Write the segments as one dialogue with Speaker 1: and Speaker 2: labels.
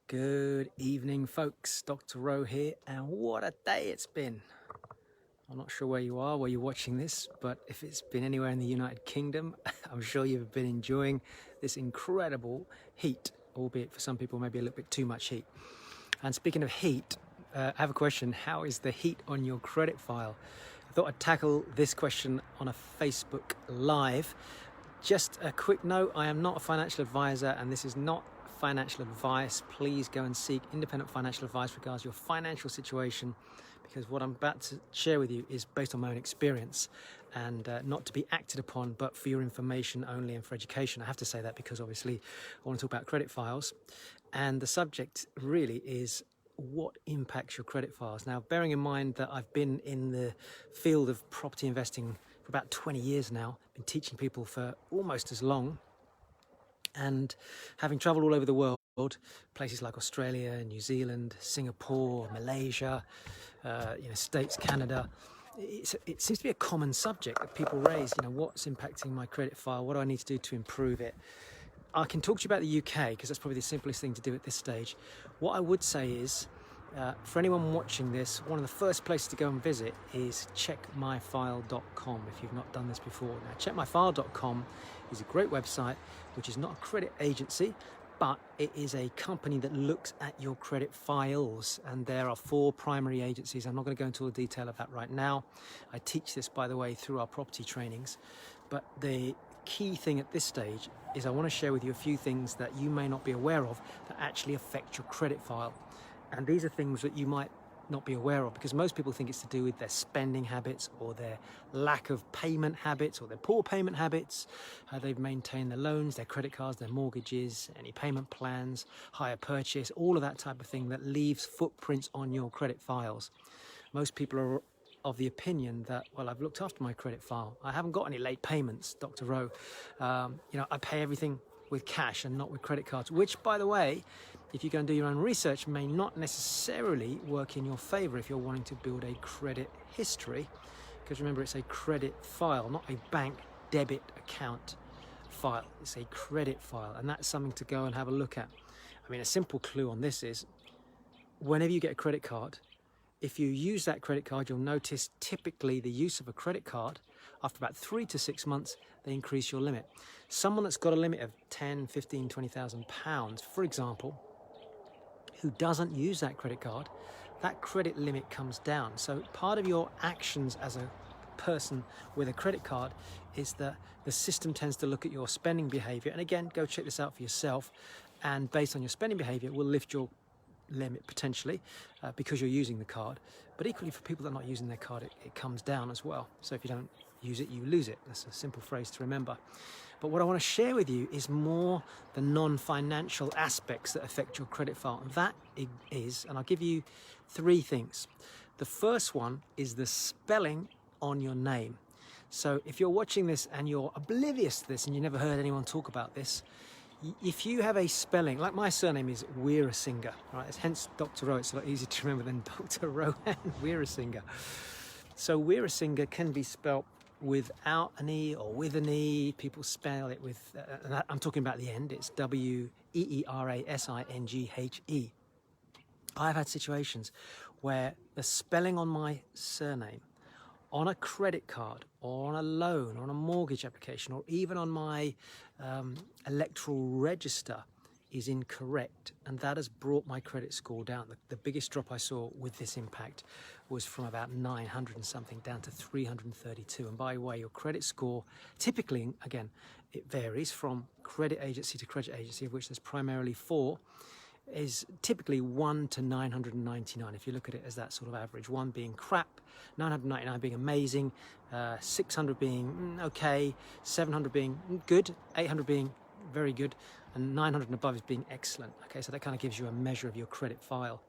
Speaker 1: Good evening, folks. Dr. Rowe here, and what a day it's been. I'm not sure where you are, where you're watching this, but if it's been anywhere in the United Kingdom, I'm sure you've been enjoying this incredible heat, albeit for some people maybe a little bit too much heat. And speaking of heat, I have a question. How is the heat on your credit file? I thought I'd tackle this question on a Facebook Live. Just a quick note, I am not a financial advisor, and this is not financial advice. Please go and seek independent financial advice regards your financial situation, because what I'm about to share with you is based on my own experience and not to be acted upon, but for your information only and for education. I have to say that because obviously I want to talk about credit files, and the subject really is what impacts your credit files. Now, bearing in mind that I've been in the field of property investing for about 20 years now, been teaching people for almost as long, and having traveled all over the world, places like Australia, New Zealand, Singapore, Malaysia, States, Canada, it seems to be a common subject that people raise. What's impacting my credit file? What do I need to do to improve it? I can talk to you about the UK because that's probably the simplest thing to do at this stage. What I would say is, for anyone watching this, one of the first places to go and visit is checkmyfile.com if you've not done this before. Now, checkmyfile.com is a great website, which is not a credit agency, but it is a company that looks at your credit files, and there are 4 primary agencies. I'm not going to go into all the detail of that right now. I teach this, by the way, through our property trainings, but the key thing at this stage is I want to share with you a few things that you may not be aware of that actually affect your credit file. And these are things that you might not be aware of, because most people think it's to do with their spending habits or their lack of payment habits or their poor payment habits, how they've maintained their loans, their credit cards, their mortgages, any payment plans, hire purchase, all of that type of thing that leaves footprints on your credit files. Most people are of the opinion that, well, I've looked after my credit file. I haven't got any late payments, Dr. Rowe. I pay everything with cash and not with credit cards, which, by the way, if you go and do your own research, may not necessarily work in your favor if you're wanting to build a credit history, because remember, it's a credit file, not a bank debit account file. It's a credit file, and that's something to go and have a look at. I mean, a simple clue on this is, whenever you get a credit card, if you use that credit card, you'll notice typically the use of a credit card, after about 3 to 6 months, they increase your limit. Someone that's got a limit of 10, 15, 20,000 pounds, for example, who doesn't use that credit card, that credit limit comes down. So part of your actions as a person with a credit card is that the system tends to look at your spending behavior. And again, go check this out for yourself. And based on your spending behavior, it will lift your limit potentially because you're using the card. But equally, for people that are not using their card, it comes down as well. So if you don't use it, you lose it. That's a simple phrase to remember. But what I want to share with you is more the non-financial aspects that affect your credit file. And that is, and I'll give you 3 things. The first one is the spelling on your name. So if you're watching this and you're oblivious to this and you never heard anyone talk about this, if you have a spelling, like my surname is Weerasinghe, right? Hence Dr. Rowe, it's a lot easier to remember than Dr. Rohan Weerasinghe. So Weerasinghe can be spelt without an E or with an E. People spell it with, I'm talking about the end, it's Weerasinghe. I've had situations where the spelling on my surname, on a credit card or on a loan or on a mortgage application or even on my electoral register is incorrect, and that has brought my credit score down. The biggest drop I saw with this impact was from about 900 and something down to 332. And by the way, your credit score, typically, again, it varies from credit agency to credit agency, of which there's primarily 4, is typically 1 to 999, if you look at it as that sort of average. 1 being crap, 999 being amazing, 600 being okay, 700 being good, 800 being very good, and 900 and above is being excellent. Okay, so that kind of gives you a measure of your credit file.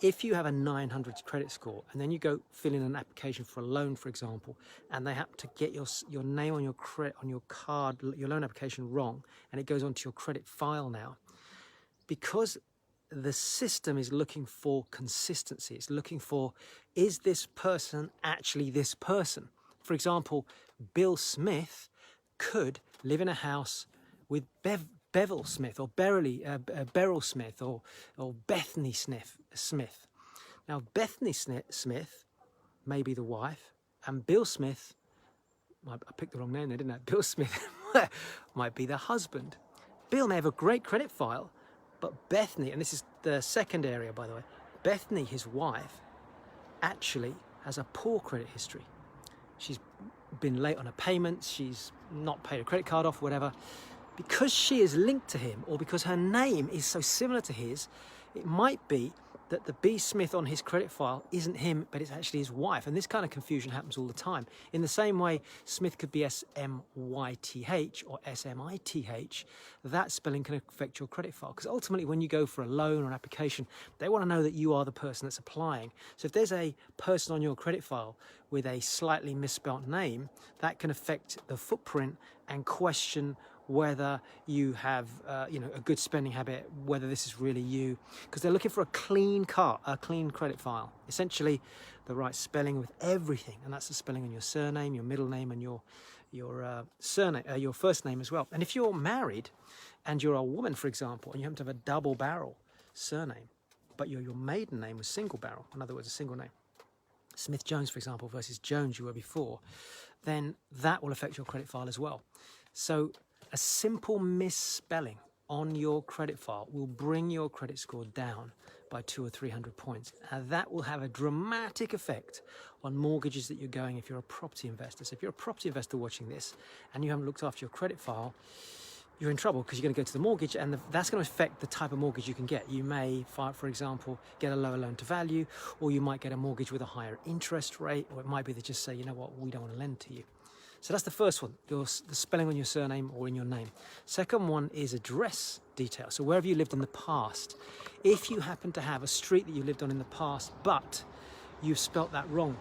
Speaker 1: If you have a 900 credit score and then you go fill in an application for a loan, for example, and they happen to get your name on your card, your loan application wrong, and it goes onto your credit file now, because the system is looking for consistency. It's looking for, is this person actually this person? For example, Bill Smith could live in a house with Beryl Smith, or Beryl Smith, or Bethany Smith. Now, Bethany Smith may be the wife, and Bill Smith, I picked the wrong name there, didn't I? Bill Smith might be the husband. Bill may have a great credit file, but Bethany, and this is the second area, by the way, Bethany, his wife, actually has a poor credit history. She's been late on her payments, she's not paid a credit card off, whatever. Because she is linked to him, or because her name is so similar to his, it might be that the B. Smith on his credit file isn't him, but it's actually his wife. And this kind of confusion happens all the time. In the same way, Smith could be S-M-Y-T-H or S-M-I-T-H. That spelling can affect your credit file. Because ultimately, when you go for a loan or an application, they want to know that you are the person that's applying. So if there's a person on your credit file with a slightly misspelt name, that can affect the footprint and question whether you have, a good spending habit, whether this is really you, because they're looking for a clean credit file. Essentially, the right spelling with everything, and that's the spelling on your surname, your middle name, and your surname, your first name as well. And if you're married, and you're a woman, for example, and you happen to have a double barrel surname, but your maiden name was single barrel, in other words, a single name, Smith Jones, for example, versus Jones you were before, then that will affect your credit file as well. So a simple misspelling on your credit file will bring your credit score down by 200 or 300 points. And that will have a dramatic effect on mortgages that you're going if you're a property investor. So if you're a property investor watching this and you haven't looked after your credit file, you're in trouble because you're going to go to the mortgage, and that's going to affect the type of mortgage you can get. You may, for example, get a lower loan to value, or you might get a mortgage with a higher interest rate, or it might be they just say, you know what, we don't want to lend to you. So that's the first one, the spelling on your surname or in your name. Second one is address detail. So wherever you lived in the past, if you happen to have a street that you lived on in the past, but you've spelt that wrong,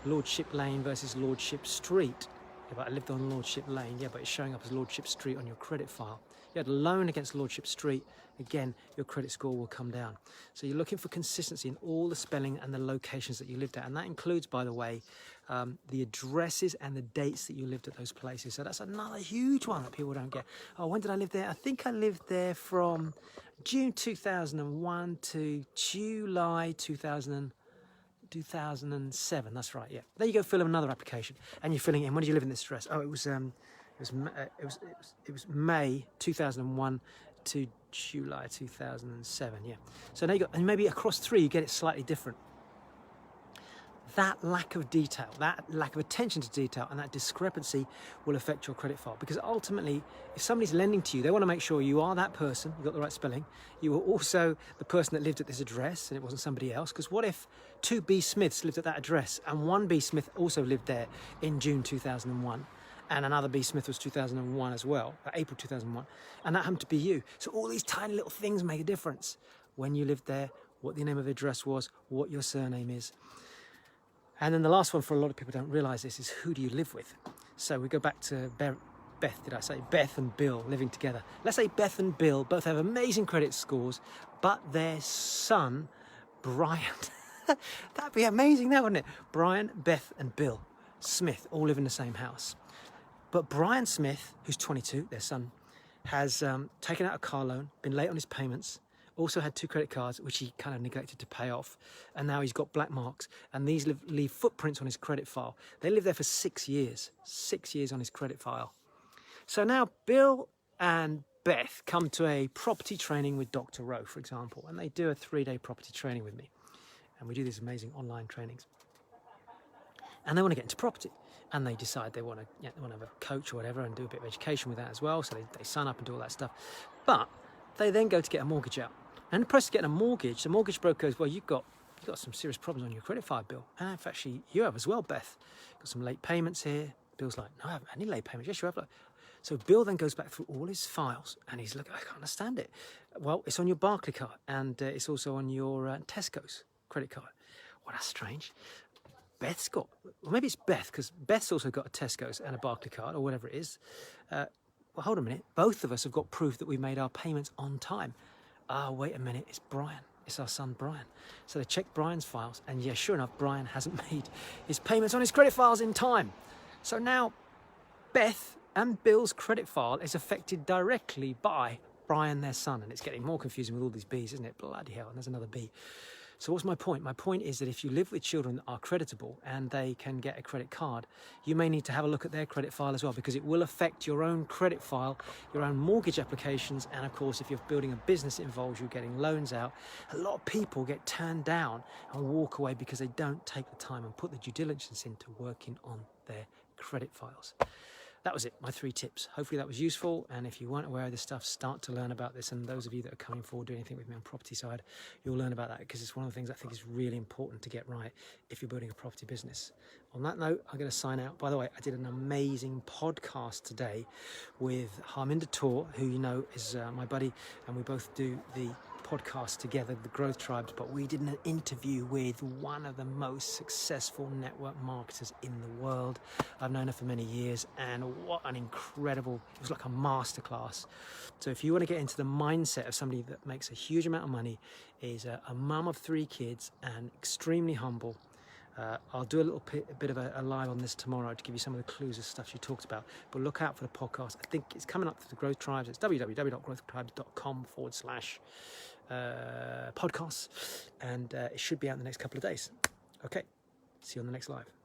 Speaker 1: Lordship Lane versus Lordship Street. Yeah, but I lived on Lordship Lane, yeah, but it's showing up as Lordship Street on your credit file. You had a loan against Lordship Street, again, your credit score will come down. So you're looking for consistency in all the spelling and the locations that you lived at. And that includes, by the way, the addresses and the dates that you lived at those places. So that's another huge one that people don't get. Oh, when did I live there? I think I lived there from June 2001 to July 2007. That's right, yeah. There you go, fill in another application. And you're filling in, when did you live in this address? Oh, it was May 2001 to July 2007, yeah. So now you got, and maybe across three you get it slightly different. That lack of detail, that lack of attention to detail, and that discrepancy will affect your credit file. Because ultimately, if somebody's lending to you, they want to make sure you are that person, you got the right spelling, you were also the person that lived at this address, and it wasn't somebody else. Because what if two B. Smiths lived at that address, and one B. Smith also lived there in June 2001, and another B. Smith was 2001 as well, April 2001, and that happened to be you. So all these tiny little things make a difference. When you lived there, what the name of the address was, what your surname is. And then the last one, for a lot of people don't realise this, is who do you live with? So we go back to Beth and Bill living together. Let's say Beth and Bill both have amazing credit scores, but their son, Brian, that'd be amazing now, wouldn't it? Brian, Beth and Bill Smith all live in the same house. But Brian Smith, who's 22, their son, has taken out a car loan, been late on his payments, also had 2 credit cards, which he kind of neglected to pay off. And now he's got black marks, and these leave footprints on his credit file. They lived there for 6 years, 6 years on his credit file. So now Bill and Beth come to a property training with Dr. Rowe, for example, and they do a 3-day property training with me. And we do these amazing online trainings. And they want to get into property. And they decide they want to have a coach or whatever and do a bit of education with that as well. So they sign up and do all that stuff. But they then go to get a mortgage out. And in the process of getting a mortgage, the mortgage broker goes, well, you've got some serious problems on your credit file, Bill. And in fact, you have as well, Beth. Got some late payments here. Bill's like, no, I haven't had any late payments. Yes, you have. So Bill then goes back through all his files and he's like, I can't understand it. Well, it's on your Barclay card and it's also on your Tesco's credit card. Well, that's strange. Beth's got, well, maybe it's Beth, because Beth's also got a Tesco's and a Barclay card, or whatever it is. Well, hold a minute. Both of us have got proof that we made our payments on time. Wait a minute. It's Brian. It's our son, Brian. So they check Brian's files, and yeah, sure enough, Brian hasn't made his payments on his credit files in time. So now Beth And Bill's credit file is affected directly by Brian, their son. And it's getting more confusing with all these B's, isn't it? Bloody hell, and there's another B. So what's my point? My point is that if you live with children that are creditable and they can get a credit card, you may need to have a look at their credit file as well, because it will affect your own credit file, your own mortgage applications, and of course, if you're building a business that involves you getting loans out, a lot of people get turned down and walk away because they don't take the time and put the due diligence into working on their credit files. That was it, my 3 tips. Hopefully that was useful, and if you weren't aware of this stuff, start to learn about this, and those of you that are coming forward doing anything with me on property side, you'll learn about that, because it's one of the things I think is really important to get right if you're building a property business. On that note, I'm going to sign out. By the way, I did an amazing podcast today with Harminder Tour, who you know is my buddy, and we both do the podcast together, the Growth Tribes, but we did an interview with one of the most successful network marketers in the world. I've known her for many years, and what an incredible, it was like a masterclass. So if you want to get into the mindset of somebody that makes a huge amount of money, is a mum of 3 kids and extremely humble. I'll do a little bit of a live on this tomorrow to give you some of the clues of stuff she talked about. But look out for the podcast. I think it's coming up to the Growth Tribes. It's www.growthtribes.com/podcasts. And it should be out in the next couple of days. Okay, see you on the next live.